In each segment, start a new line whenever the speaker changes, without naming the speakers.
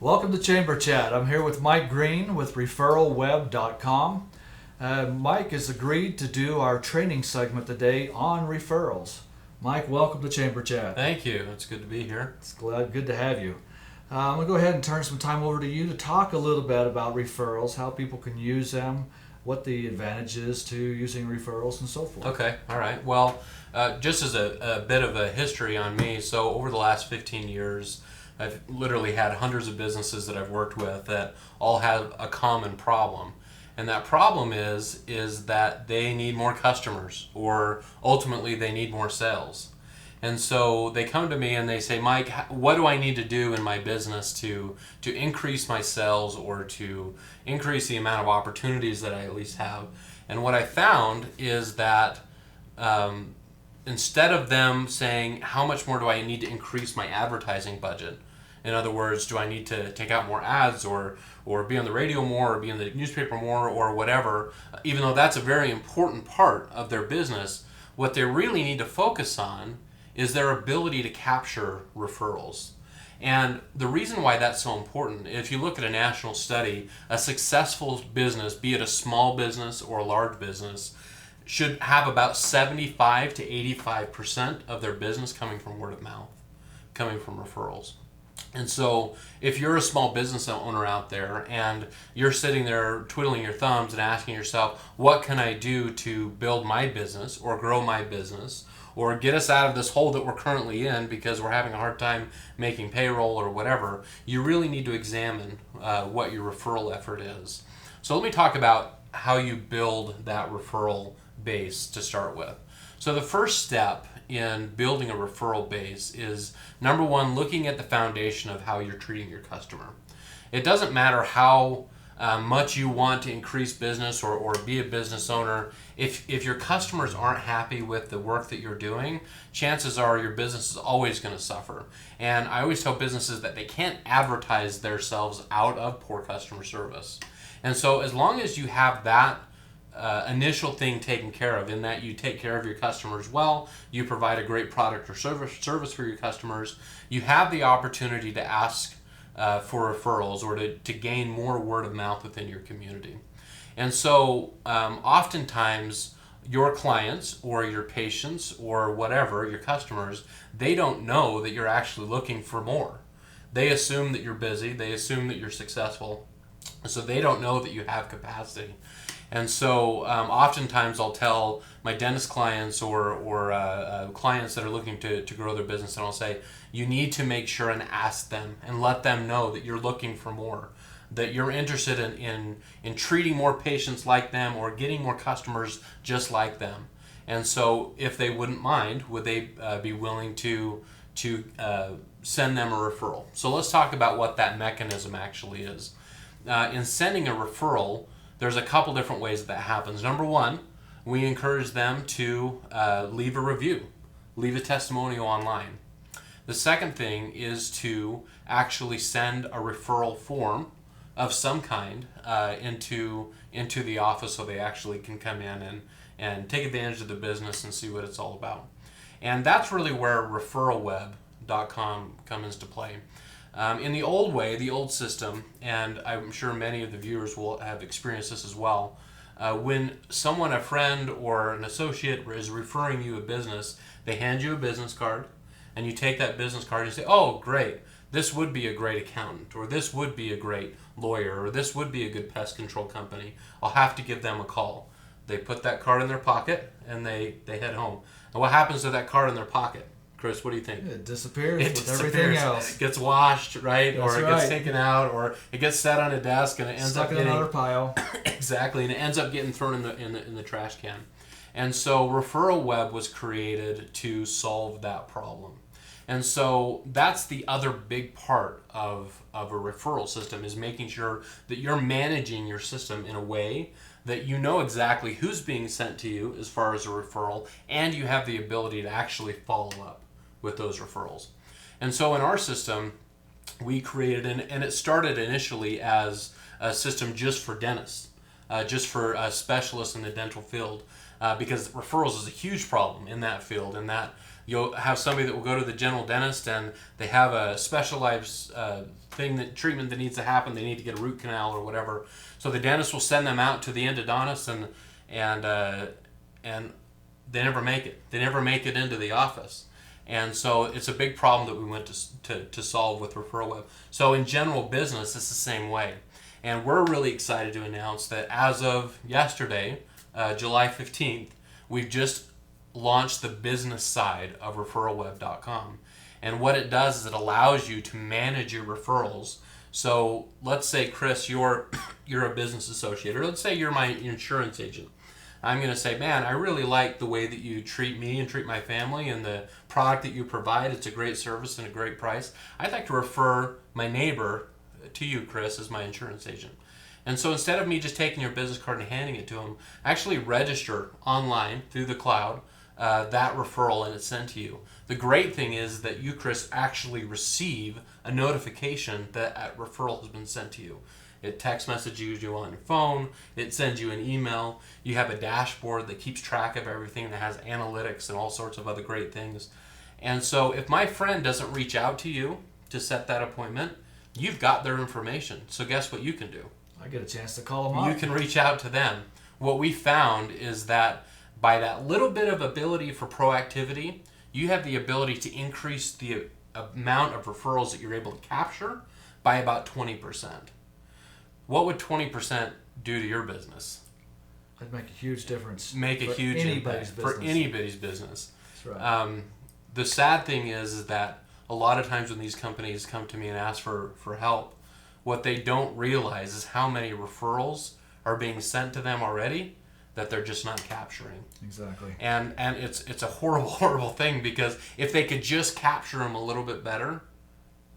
Welcome to Chamber Chat. I'm here with Mike Green with ReferralWeb.com. Mike has agreed to do our training segment today on referrals. Mike, welcome to Chamber Chat.
Thank you. It's good to be here.
It's good to have you. I'm going to go ahead and turn some time over to you to talk a little bit about referrals, how people can use them, what the advantage is to using referrals, and so forth.
Okay. All right. Well, just as a bit of a history on me, so over the last 15 years, I've literally had hundreds of businesses that I've worked with that all have a common problem. And that problem is that they need more customers, or ultimately they need more sales. And so they come to me and they say, Mike, what do I need to do in my business to increase my sales or to increase the amount of opportunities that I at least have? And what I found is that instead of them saying, how much more do I need to increase my advertising budget? In other words, do I need to take out more ads or be on the radio more or be in the newspaper more or whatever? Even though that's a very important part of their business, what they really need to focus on is their ability to capture referrals. And the reason why that's so important, if you look at a national study, a successful business, be it a small business or a large business, should have about 75 to 85% of their business coming from word of mouth, coming from referrals. And so if you're a small business owner out there and you're sitting there twiddling your thumbs and asking yourself, what can I do to build my business or grow my business or get us out of this hole that we're currently in because we're having a hard time making payroll or whatever, you really need to examine what your referral effort is. So let me talk about how you build that referral base to start with. So the first step in building a referral base is, number one, looking at the foundation of how you're treating your customer. It doesn't matter how much you want to increase business or be a business owner. If your customers aren't happy with the work that you're doing, chances are your business is always going to suffer. And I always tell businesses that they can't advertise themselves out of poor customer service. And so as long as you have that initial thing taken care of, in that you take care of your customers well, you provide a great product or service for your customers, you have the opportunity to ask for referrals or to gain more word of mouth within your community. And so oftentimes your clients or your patients or whatever, your customers, they don't know that you're actually looking for more. They assume that you're busy, they assume that you're successful, so they don't know that you have capacity. And so oftentimes I'll tell my dentist clients or clients that are looking to grow their business, and I'll say, you need to make sure and ask them and let them know that you're looking for more, that you're interested in treating more patients like them or getting more customers just like them. And so if they wouldn't mind, would they be willing to send them a referral? So let's talk about what that mechanism actually is. In sending a referral, there's a couple different ways that happens. Number one, we encourage them to leave a review, leave a testimonial online. The second thing is to actually send a referral form of some kind into the office so they actually can come in and take advantage of the business and see what it's all about. And that's really where referralweb.com comes into play. In the old way, the old system, and I'm sure many of the viewers will have experienced this as well, when someone, a friend or an associate is referring you a business, they hand you a business card, and you take that business card and say, oh, great, this would be a great accountant, or this would be a great lawyer, or this would be a good pest control company. I'll have to give them a call. They put that card in their pocket, and they head home. And what happens to that card in their pocket? Chris, what do you think?
It disappears with everything else.
It gets washed, right?
That's
or it gets taken out, or it gets set on a desk and it ends
stuck
up
in
getting
another pile.
Exactly, and it ends up getting thrown in the trash can. And so Referral Web was created to solve that problem. And so that's the other big part of a referral system, is making sure that you're managing your system in a way that you know exactly who's being sent to you as far as a referral, and you have the ability to actually follow up with those referrals. And so in our system, we created, and it started initially as a system just for dentists, just for specialists in the dental field, because referrals is a huge problem in that field, and that You'll have somebody that will go to the general dentist and they have a specialized treatment that needs to happen. They need to get a root canal or whatever. So the dentist will send them out to the endodontist and they never make it. They never make it into the office. And so it's a big problem that we went to solve with Referral Web. So in general business, it's the same way. And we're really excited to announce that as of yesterday, July 15th, we've just launched the business side of referralweb.com. And what it does is it allows you to manage your referrals. So let's say, Chris, you're a business associate, or let's say you're my insurance agent. I'm going to say, man, I really like the way that you treat me and treat my family and the product that you provide. It's a great service and a great price. I'd like to refer my neighbor to you, Chris, as my insurance agent. And so instead of me just taking your business card and handing it to him, actually register online through the cloud that referral and it's sent to you. The great thing is that you, Chris, actually receive a notification that a referral has been sent to you. It text messages you on your phone. It sends you an email. You have a dashboard that keeps track of everything, that has analytics and all sorts of other great things. And so if my friend doesn't reach out to you to set that appointment, you've got their information. So guess what you can do?
I get a chance to call them up.
You can reach out to them. What we found is that by that little bit of ability for proactivity, you have the ability to increase the amount of referrals that you're able to capture by about 20%. What would 20% do to your business?
That'd make a huge difference.
Make a huge impact for anybody's business.
That's right.
The sad thing is that a lot of times when these companies come to me and ask for help, what they don't realize is how many referrals are being sent to them already that they're just not capturing.
Exactly.
And it's a horrible, horrible thing, because if they could just capture them a little bit better,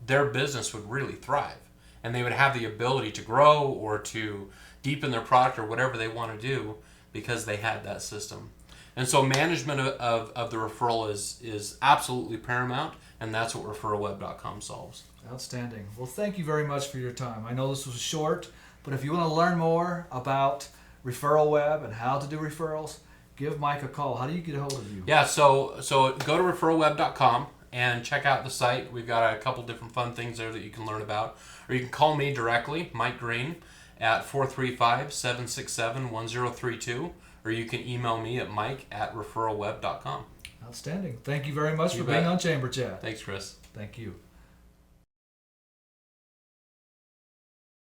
their business would really thrive. And they would have the ability to grow or to deepen their product or whatever they want to do because they had that system. And so management of the referral is absolutely paramount, and that's what referralweb.com solves.
Outstanding. Well, thank you very much for your time. I know this was short, but if you want to learn more about Referral Web and how to do referrals, give Mike a call. How do you get a hold of you?
Yeah, so go to referralweb.com and check out the site. We've got a couple different fun things there that you can learn about. Or you can call me directly, Mike Green, at 435-767-1032. Or you can email me at mike@referralweb.com.
Outstanding. Thank you very much
You
for
bet.
being on Chamber Chat.
Thanks, Chris.
Thank you.